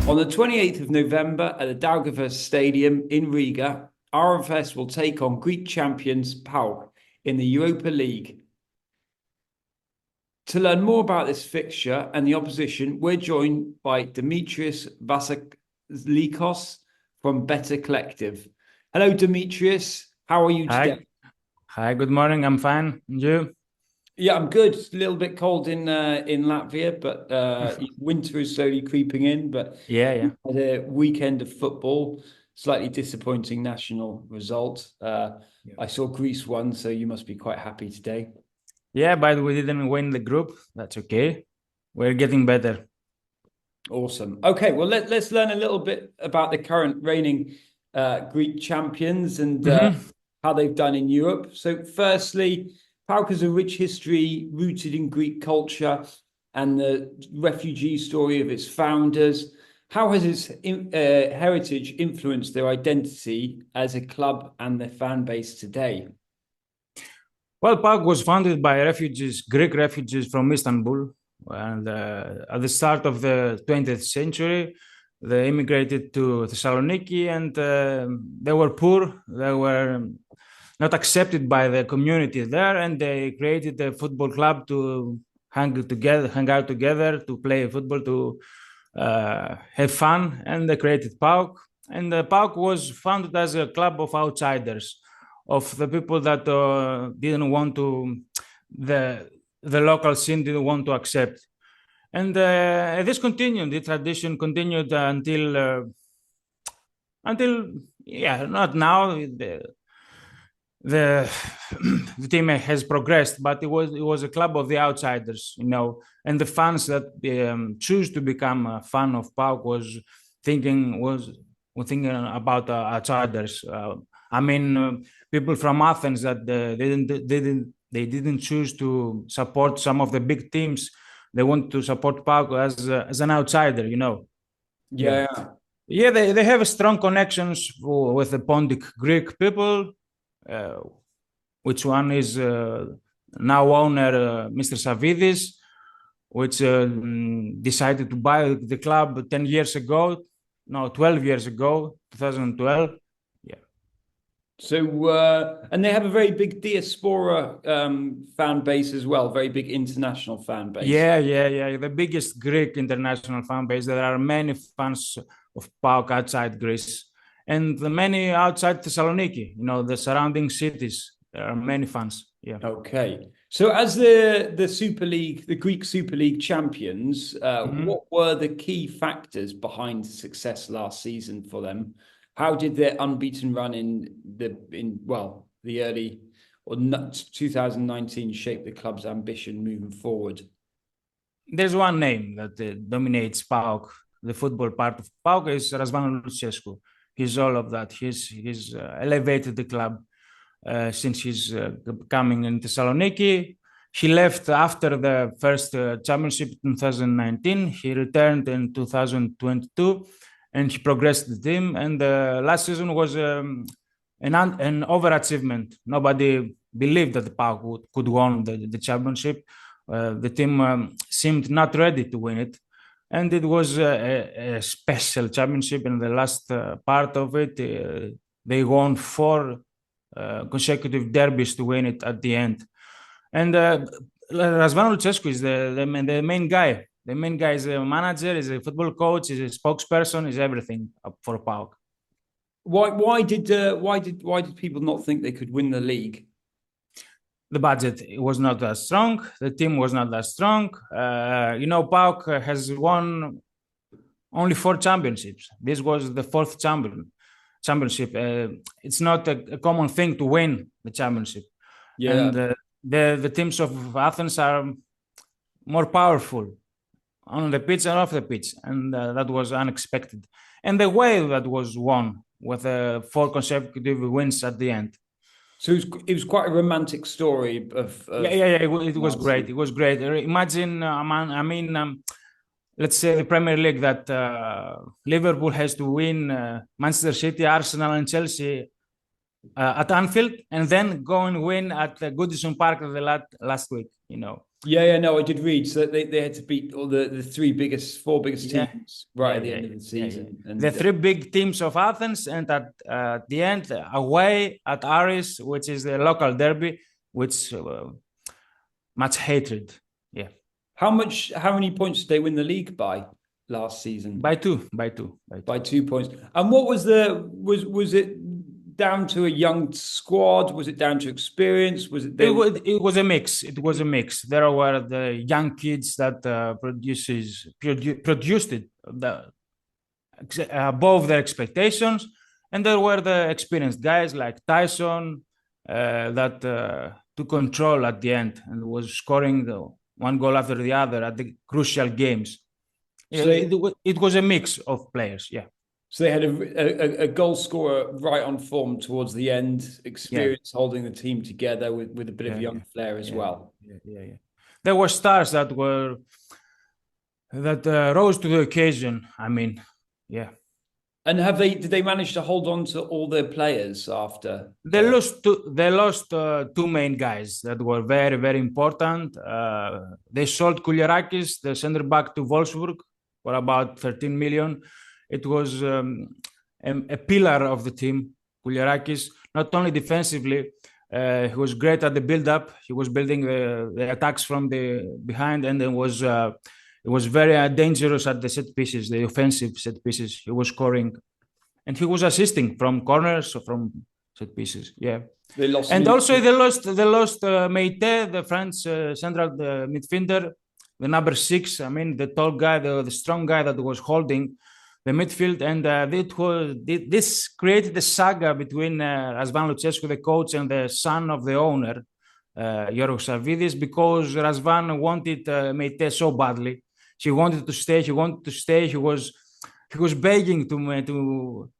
On the 28th of November at the Daugavas Stadium in Riga, RFS will take on Greek champions PAOK in the Europa League. To learn more about this fixture and the opposition, we're joined by Dimitris Vasilakos from Better Collective. Hello, Dimitris. How are you today? Hi, good morning. I'm fine. And you? Yeah, I'm good. It's a little bit cold in Latvia, but winter is slowly creeping in. But Yeah. had a weekend of football, slightly disappointing national result. I saw Greece won, so you must be quite happy today. Yeah, but we didn't win the group. That's okay. We're getting better. Awesome. Okay, well let's learn a little bit about the current reigning Greek champions and how they've done in Europe. So, firstly, PAOK has a rich history rooted in Greek culture and the refugee story of its founders. How has its heritage influenced their identity as a club and their fan base today? Well, PAOK was founded by refugees, Greek refugees from Istanbul. And at the start of the 20th century, they immigrated to Thessaloniki and they were poor. They were not accepted by the community there, and they created a football club to hang out together, to play football, to have fun, and they created PAOK. And the PAOK was founded as a club of outsiders, of the people that didn't want to, the local scene didn't want to accept. And this continued, the tradition continued until not now. The the team has progressed, but it was a club of the outsiders, and the fans that choose to become a fan of PAOK were thinking about outsiders. People from Athens that they didn't choose to support some of the big teams. They want to support PAOK as an outsider. Yeah. Yeah, they have strong connections with the Pontic Greek people. Which one is now owner Mr. Savidis, which decided to buy the club 10 years ago, no, 12 years ago, 2012. Yeah. So, and they have a very big diaspora fan base as well, very big international fan base. Yeah. The biggest Greek international fan base. There are many fans of PAOK outside Greece. And the many outside Thessaloniki, the surrounding cities, there are many fans. Yeah. Okay. So as the Super League, the Greek Super League champions, what were the key factors behind success last season for them? How did their unbeaten run in the early or 2019 shape the club's ambition moving forward? There's one name that dominates PAOK, the football part of PAOK, is Razvan Lucescu. He's all of that. He's elevated the club since he's coming in Thessaloniki. He left after the first championship in 2019. He returned in 2022, and he progressed the team. And last season was an overachievement. Nobody believed that the PAOK could win the championship. The team seemed not ready to win it. And it was a special championship. In the last part of it, they won 4 consecutive derbies to win it at the end. And Razvan Lucescu is the main guy. The main guy is a manager, is a football coach, is a spokesperson, is everything for PAOK. Why did people not think they could win the league? The budget was not that strong. The team was not that strong. PAOK has won only 4 championships. This was the 4th championship. It's not a common thing to win the championship. Yeah. And the teams of Athens are more powerful on the pitch and off the pitch. And that was unexpected. And the way that was won with 4 consecutive wins at the end. So it was quite a romantic story of It was great. It was great. Imagine, let's say the Premier League that Liverpool has to win Manchester City, Arsenal, and Chelsea at Anfield, and then go and win at Goodison Park last week. Yeah, no, I did read. So they had to beat all the four biggest teams right at the end of the season. And the three big teams of Athens, and at the end, away at Aris, which is the local derby, which much hatred. Yeah. How many points did they win the league by last season? By two points. And what was was it down to a young squad? Was it down to experience? It was a mix. It was a mix. There were the young kids that produced it above their expectations, and there were the experienced guys like Tyson that took control at the end and was scoring one goal after the other at the crucial games. So it was a mix of players. Yeah. So they had a goal scorer right on form towards the end, experience holding the team together with a bit of young flair as well. Yeah. There were stars that rose to the occasion. I mean, yeah. And did they manage to hold on to all their players after? They lost two main guys that were very, very important. They sold Kouliarakis, the center back, to Wolfsburg for about 13 million. It was a pillar of the team, Kouliarakis, not only defensively. He was great at the build-up. He was building the attacks from the behind, and it was very dangerous at the set pieces, the offensive set pieces. He was scoring, and he was assisting from corners, so from set pieces. Yeah. They lost Meite, the French central midfielder, the number 6. I mean, the tall guy, the strong guy that was holding the midfield, and this created a saga between Razvan Lucescu, the coach, and the son of the owner, Yorgos Savvidis, because Razvan wanted Meite so badly. He wanted to stay. He was begging to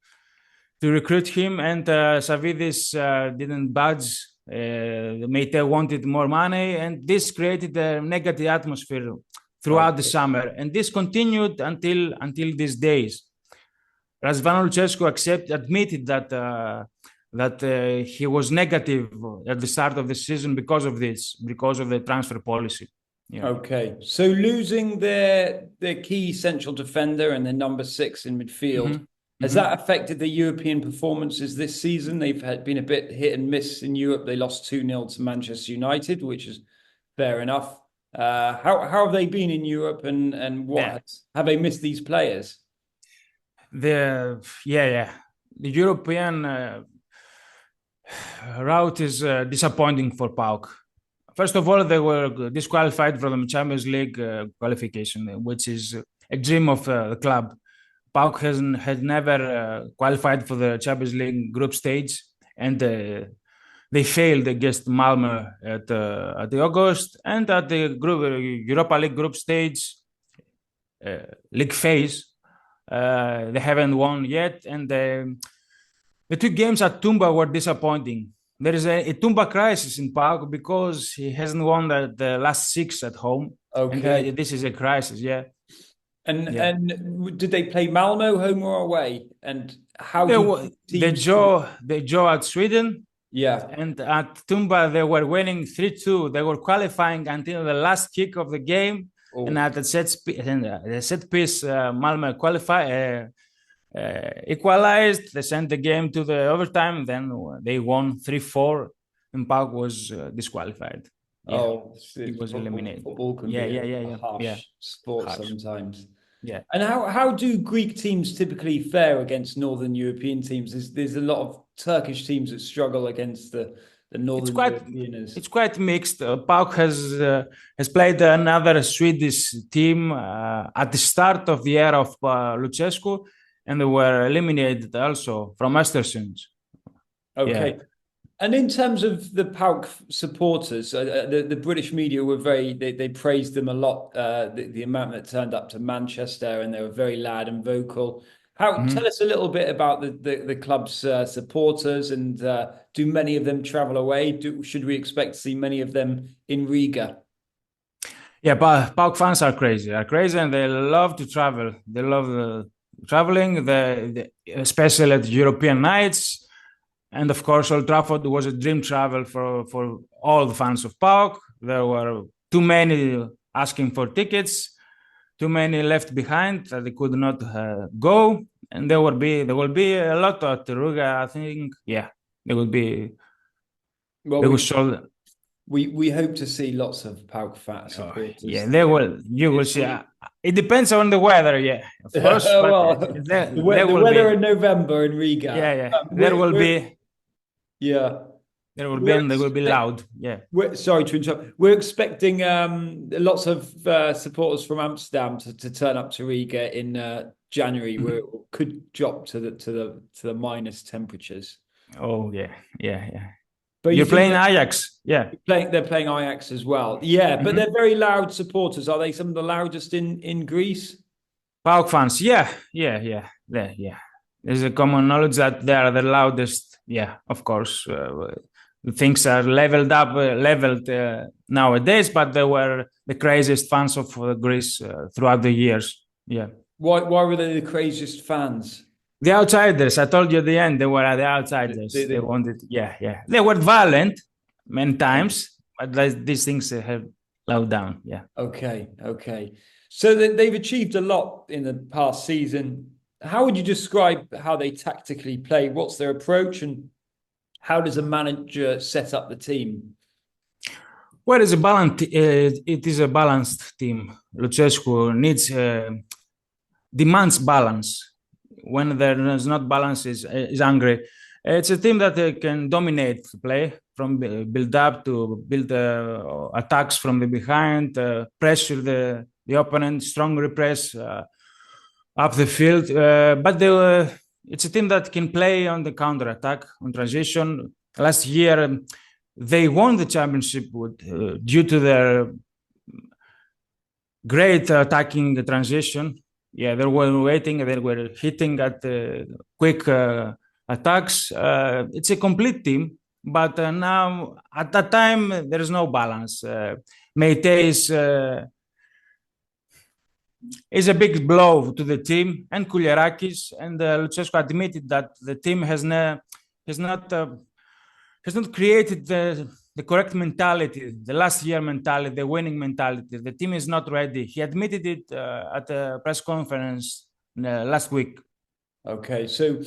recruit him, and Savvidis didn't budge. Meite wanted more money, and this created a negative atmosphere throughout the summer, and this continued until these days. Razvan Lucescu admitted that he was negative at the start of the season because of the transfer policy. Yeah. Okay, so losing their key central defender and their number 6 in midfield, has that affected the European performances this season? They've been a bit hit and miss in Europe. They lost 2-0 to Manchester United, which is fair enough. How have they been in Europe, and have they missed these players? The European route is disappointing for PAOK. First of all, they were disqualified from the Champions League qualification, which is a dream of the club. PAOK had never qualified for the Champions League group stage, and they failed against Malmö at the August, and at the Europa League group stage, league phase, they haven't won yet, and the two games at Tumba were disappointing. There is a Tumba crisis in PAOK because he hasn't won the last 6 at home. Okay, and this is a crisis. Yeah. And did they play Malmö home or away? And how they draw at Sweden? Yeah. And at Tumba they were winning 3-2. They were qualifying until the last kick of the game. And at the set piece, Malmö equalized. They sent the game to the overtime. Then they won 3-4, and PAOK was disqualified. Yeah. It was eliminated. Football can be a harsh sport sometimes. Yeah. And how do Greek teams typically fare against Northern European teams? There's a lot of Turkish teams that struggle against the Northern Europeans. It's quite mixed. PAOK has played another Swedish team at the start of the era of Lucescu, and they were eliminated also from Östersund. Okay. Yeah. And in terms of the PAOK supporters, the British media were they praised them a lot, the amount that turned up to Manchester, and they were very loud and vocal. Tell us a little bit about the club's supporters, and do many of them travel away? Should we expect to see many of them in Riga? Yeah, PAOK fans are crazy, and they love to travel. They love traveling, especially at European nights. And of course, Old Trafford was a dream travel for all the fans of PAOK. There were too many asking for tickets, too many left behind that they could not go, and there will be a lot at Riga. I think, yeah, there will be. Well, They will show. we hope to see lots of PAOK supporters. Yeah, they will. You will see. It depends on the weather, yeah, of course. But Well, there the will weather be. in November in Riga. Yeah, yeah. There will be. Yeah. There will be, and they will be loud. Yeah. Sorry to interrupt. We're expecting lots of supporters from Amsterdam to turn up to Riga in January, where it could drop to the minus temperatures. Oh yeah, yeah, yeah. But you're playing Ajax, yeah. They're playing Ajax as well, yeah. But they're very loud supporters. Are they some of the loudest in Greece? PAOK fans, yeah. There's a common knowledge that they are the loudest. Yeah, of course. Things are leveled nowadays, but they were the craziest fans of Greece throughout the years. Yeah. Why were they the craziest fans? The outsiders. I told you at the end they were the outsiders. They wanted, yeah. They were violent many times, but these things have slowed down. Yeah. Okay. So they've achieved a lot in the past season. How would you describe how they tactically play? What's their approach, and how does a manager set up the team? Well, it is a balanced team. Lucescu demands balance. When there is not balance, is angry. It's a team that can dominate play from build up to build attacks from the behind, pressure the opponent, strongly press up the field. But it's a team that can play on the counter attack, on transition. Last year, they won the championship due to their great attacking transition. Yeah, they were waiting, they were hitting at quick attacks. It's a complete team, but now at that time there is no balance. Meite is a big blow to the team, and Kouliarakis, and Lucescu admitted that the team has not created the correct mentality, the last year mentality, the winning mentality. The team is not ready. He admitted it at a press conference last week. Okay, so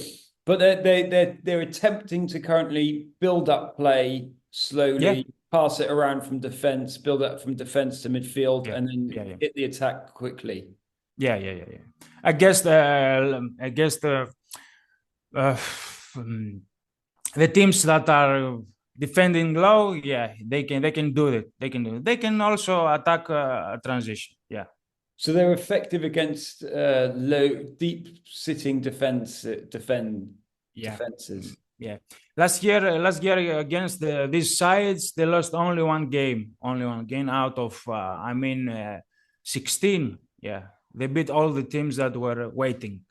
but they're attempting to currently build up play slowly, pass it around from defense, build up from defense to midfield, and then hit the attack quickly. Yeah. I guess the teams that are defending low, they can do it. They can also attack a transition. Yeah. So they're effective against low, deep sitting defenses. Yeah. Last year against these sides, they lost only one game out of 16. Yeah, they beat all the teams that were waiting.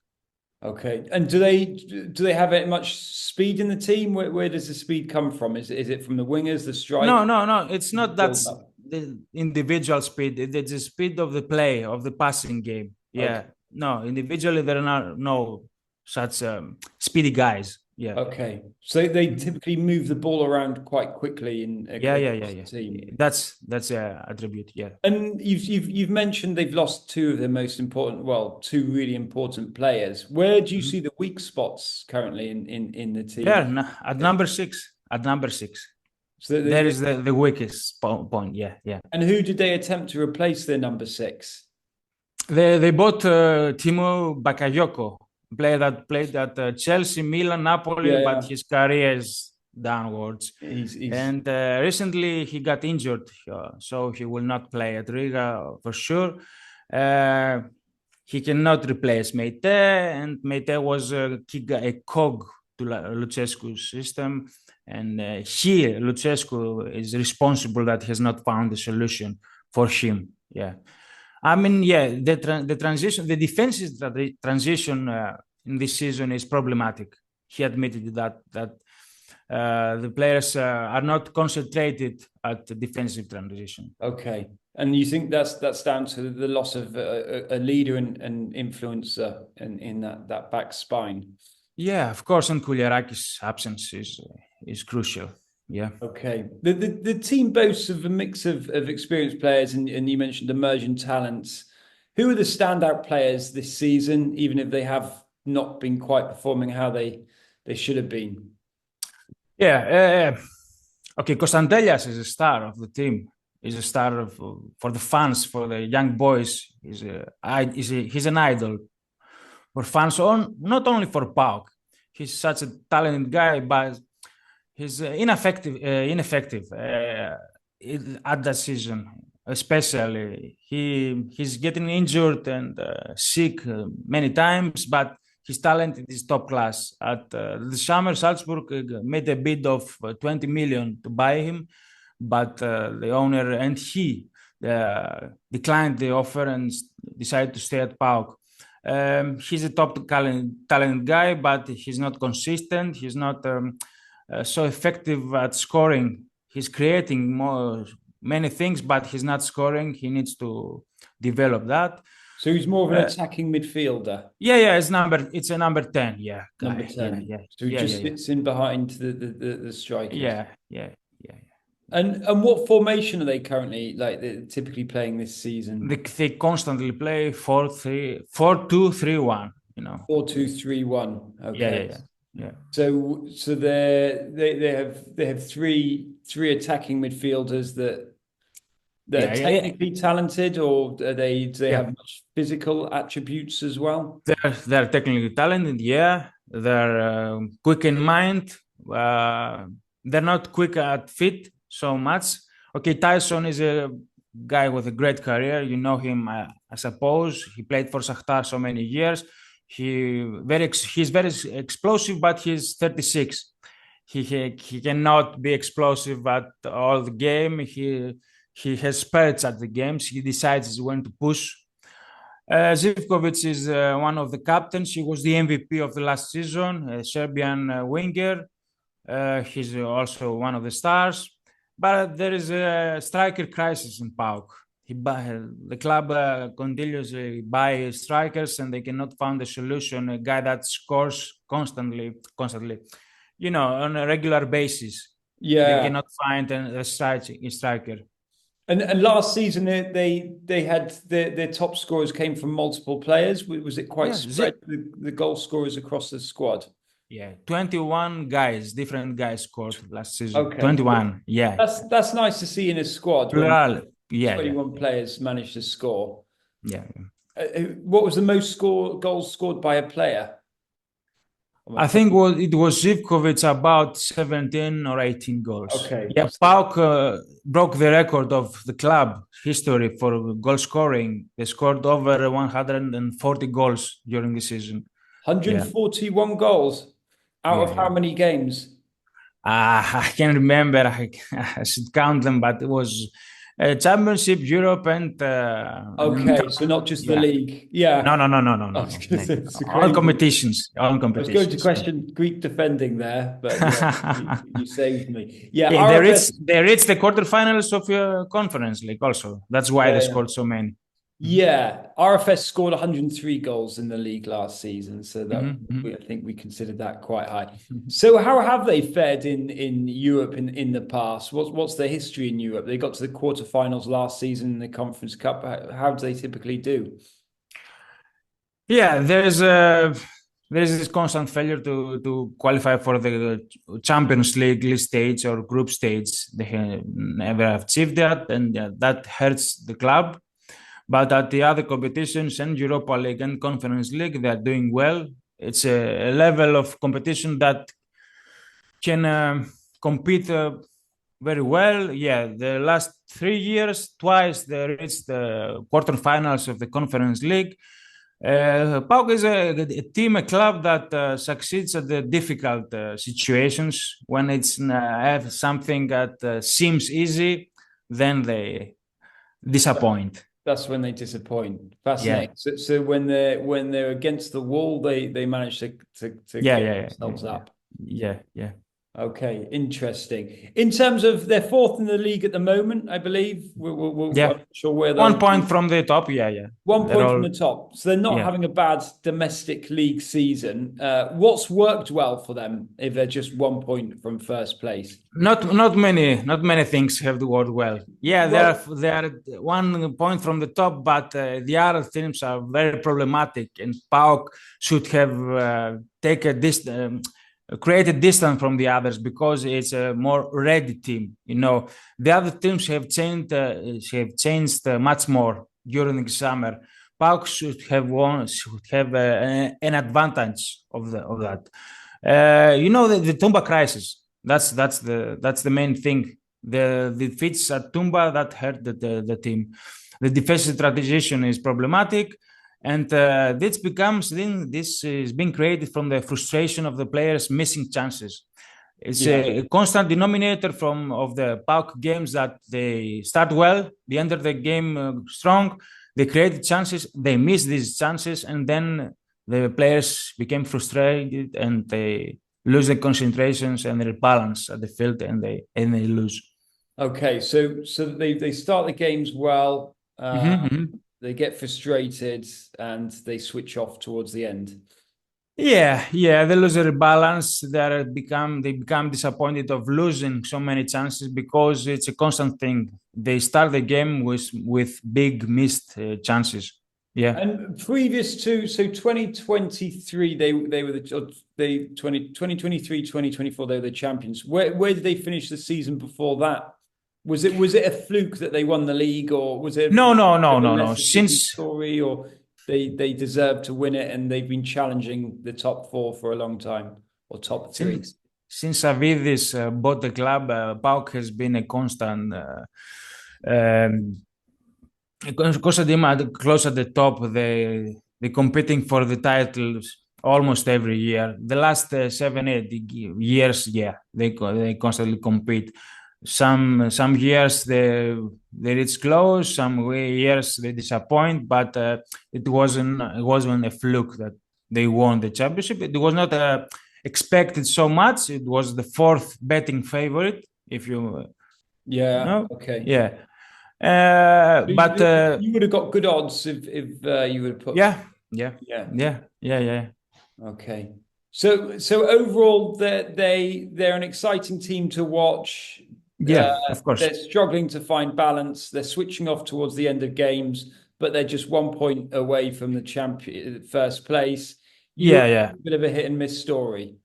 Okay, and do they have much speed in the team? Where does the speed come from? Is it from the wingers, the strikers? No. It's not that the individual speed. It's the speed of the play, of the passing game. Yeah. Okay. No, individually there are no such speedy guys. Yeah. Okay, so they typically move the ball around quite quickly in the team. That's a attribute. Yeah. And you've mentioned they've lost two of their most important, two really important players. Where do you see the weak spots currently in the team? Yeah, at number six. So there is the weakest point. Yeah. And who did they attempt to replace their number 6? They bought Timo Bakayoko, player that played at Chelsea, Milan, Napoli, but his career is downwards. And recently he got injured, so he will not play at Riga for sure. He cannot replace Meite, and Meite was a cog to Lucescu's system. And Lucescu is responsible that he has not found a solution for him. Yeah. The transition, the defensive transition in this season is problematic. He admitted that the players are not concentrated at the defensive transition. Okay, and you think that's down to the loss of a leader and influencer in that back spine? Yeah, of course, and Kouliarakis' absence is crucial. Yeah. Okay. The team boasts of a mix of experienced players, and you mentioned emerging talents. Who are the standout players this season, even if they have not been quite performing how they should have been? Yeah. Okay, Kostantelias is a star of the team. He's a star for the fans, for the young boys. He's an idol for fans, not only for PAOK. He's such a talented guy, but he's ineffective at that season, especially. He's getting injured and sick many times, but his talent is top class. At the summer, Salzburg made a bid of 20 million to buy him, but the owner and he declined the offer and decided to stay at PAOK. He's a top talent guy, but he's not consistent. He's not so effective at scoring. He's creating many things, but he's not scoring. He needs to develop that. So he's more of an attacking midfielder. Yeah. It's a number 10. Yeah, guy. Number 10. Yeah. So he just sits in behind the strikers. Yeah. And what formation are they currently typically playing this season? They constantly play 4-2-3-1. 4-2-3-1. Okay. Yeah. So they have three attacking midfielders that are technically talented, or do they have much physical attributes as well? They're technically talented. Yeah, they're quick in mind. They're not quick at feet so much. Okay, Tyson is a guy with a great career. You know him, I suppose. He played for Shakhtar so many years. He's very explosive, but he's 36. He cannot be explosive at all the game. He has spurts at the games. He decides when to push. Zivkovic is one of the captains. He was the MVP of the last season, a Serbian winger. He's also one of the stars. But there is a striker crisis in PAOK. The club continuously buy strikers, and they cannot find a solution. A guy that scores constantly, on a regular basis. Yeah, they cannot find a striker. And last season they had their top scorers came from multiple players. Was it quite spread the goal scorers across the squad? Yeah, 21 guys, different guys scored last season. Okay. 21. Yeah, that's nice to see in a squad. Plural. 21 players managed to score. Yeah. What was the most goals scored by a player? I think it was Zivkovic, about 17 or 18 goals. Okay. Yeah, PAOK broke the record of the club history for goal scoring. They scored over 140 goals during the season. 141 goals out of how many games? I can't remember. I should count them, but it was Championship, Europe, and okay, so not just the league. Yeah. No. All competitions. I was going to question Greek defending there, but you saved me. Yeah, they reached the quarterfinals of your conference league also. That's why they scored so many. Yeah, RFS scored 103 goals in the league last season, so that I think we considered that quite high. So how have they fared in Europe in the past? What's their history in Europe? They got to the quarterfinals last season in the Conference Cup. How do they typically do? Yeah, there's this constant failure to qualify for the Champions League stage or group stage. They have never achieved that, and that hurts the club. But at the other competitions and Europa League and Conference League, they are doing well. It's a level of competition that can compete very well. Yeah, the last 3 years, twice they reached the quarterfinals of the Conference League. PAOK is a team, a club that succeeds at the difficult situations. When it's have something that seems easy, then they disappoint. That's when they disappoint. Fascinating. Yeah. So when they're against the wall, they manage to get themselves up. Yeah. Okay, interesting. In terms of they're fourth in the league at the moment, I believe. I'm Yeah, not sure where they'll 1 point be. from the top. Yeah, yeah. One They're point from all the top. So they're not yeah. having a bad domestic league season. What's worked well for them if they're just 1 point from first place? Not many things have worked well. Yeah, Well, they are 1 point from the top, but the other teams are very problematic, and PAOK should have created distance from the others because it's a more ready team. The other teams have changed much more during the summer. PAOK should have an advantage of that. The Tumba crisis. That's the main thing. The defeats at Tumba that hurt the team. The defensive transition is problematic, and this is being created from the frustration of the players missing chances. It's yeah. a constant denominator of the PAOK games that they start well, they enter the game strong, they create chances, they miss these chances, and then the players became frustrated and they lose their concentrations and their balance at the field, and they lose. Okay, so they start the games well, Mm-hmm. they get frustrated and they switch off towards the end. Yeah, they lose their balance. They become disappointed of losing so many chances because it's a constant thing. They start the game with big missed chances. Yeah. And previous to 2023, they were they 2023 2024 they were the champions. Where did they finish the season before that? Was it a fluke that they won the league, or was it No, no, a no, no, no. Leicester City Since story, or they deserve to win it and they've been challenging the top four for a long time, or top three? since since Avidis bought the club, PAOK has been a constant. Um, close at the top. They competing for the titles almost every year. The last 7, 8 years, yeah, they constantly compete. Some years they reach close. Some years they disappoint. But it wasn't a fluke that they won the championship. It was not expected so much. It was the fourth betting favorite. If you Yeah. know, Okay. yeah. So But you would have got good odds if you would have put. yeah, yeah, Yeah. yeah, yeah, yeah. Okay. So overall, they're an exciting team to watch. Yeah, of course. They're struggling to find balance. They're switching off towards the end of games, but they're just 1 point away from the champion first place. You're Yeah, yeah. a bit of a hit and miss story.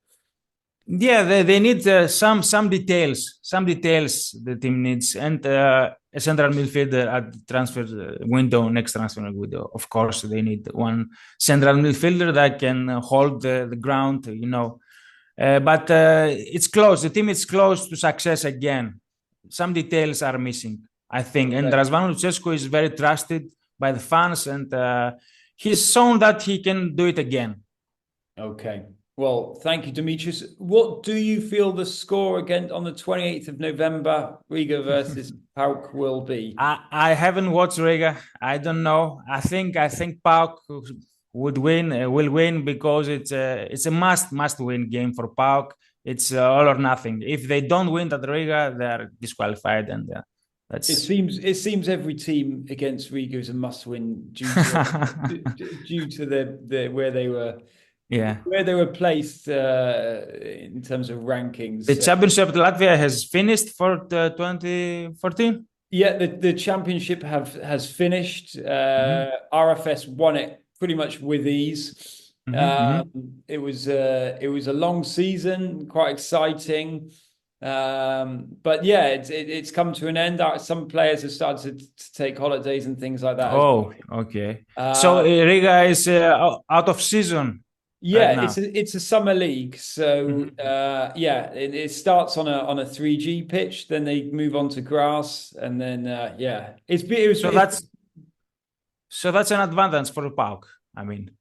Yeah, they need some details. Some details the team needs, and a central midfielder at the transfer window, next transfer window. Of course, they need one central midfielder that can hold the ground. But it's close. The team is close to success again. Some details are missing, I think. And Okay. Razvan Lucescu is very trusted by the fans, and he's shown that he can do it again. Okay. Well, thank you, Dimitris. What do you feel the score again on the 28th of November, Riga versus PAOK will be? I haven't watched Riga. I don't know. I think PAOK will win because it's a must win game for PAOK. It's all or nothing. If they don't win at Riga, they are disqualified, and It that's seems every team against Riga is a must win due to the yeah. where they were placed in terms of rankings. The championship of Latvia has finished for 2014. Yeah, the championship has finished. Mm-hmm. RFS won it pretty much with ease. Mm-hmm. It was a long season, quite exciting. But yeah, it's come to an end. Some players have started to take holidays and things like that. Oh, okay. So Riga is out of season right Yeah, now. it's a summer league, so Mhm. yeah, it starts on a 3G pitch, then they move on to grass, and then yeah, So that's an advantage for PAOK. I mean,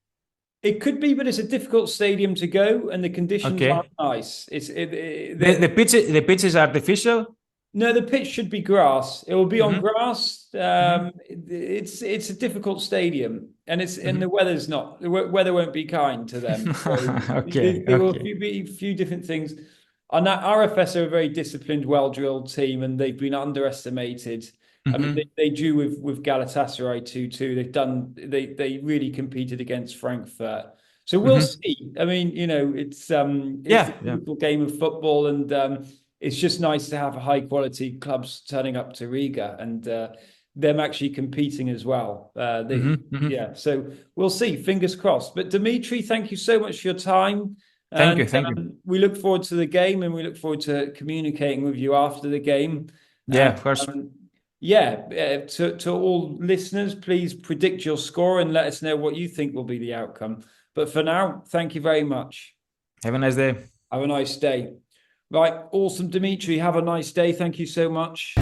it could be, but it's a difficult stadium to go, and the conditions okay. aren't nice. The pitch is artificial. No, the pitch should be grass. It will be on Mhm. grass. Mhm. It's a difficult stadium, and Mhm. the weather won't be kind to them. So Okay, there will okay. be a few different things. And that RFS are a very disciplined, well-drilled team, and they've been underestimated. I mean, they drew with Galatasaray 2-2. They really competed against Frankfurt. So we'll see. I mean, it's a beautiful game of football, and it's just nice to have high quality clubs turning up to Riga and them actually competing as well. Yeah. So we'll see. Fingers crossed. But Dimitri, thank you so much for your time. Thank you. We look forward to the game, and we look forward to communicating with you after the game. Yeah, of course. To all listeners, please predict your score and let us know what you think will be the outcome. But for now, thank you very much. Have a nice day. Have a nice day. Right, awesome, Dimitri. Have a nice day. Thank you so much.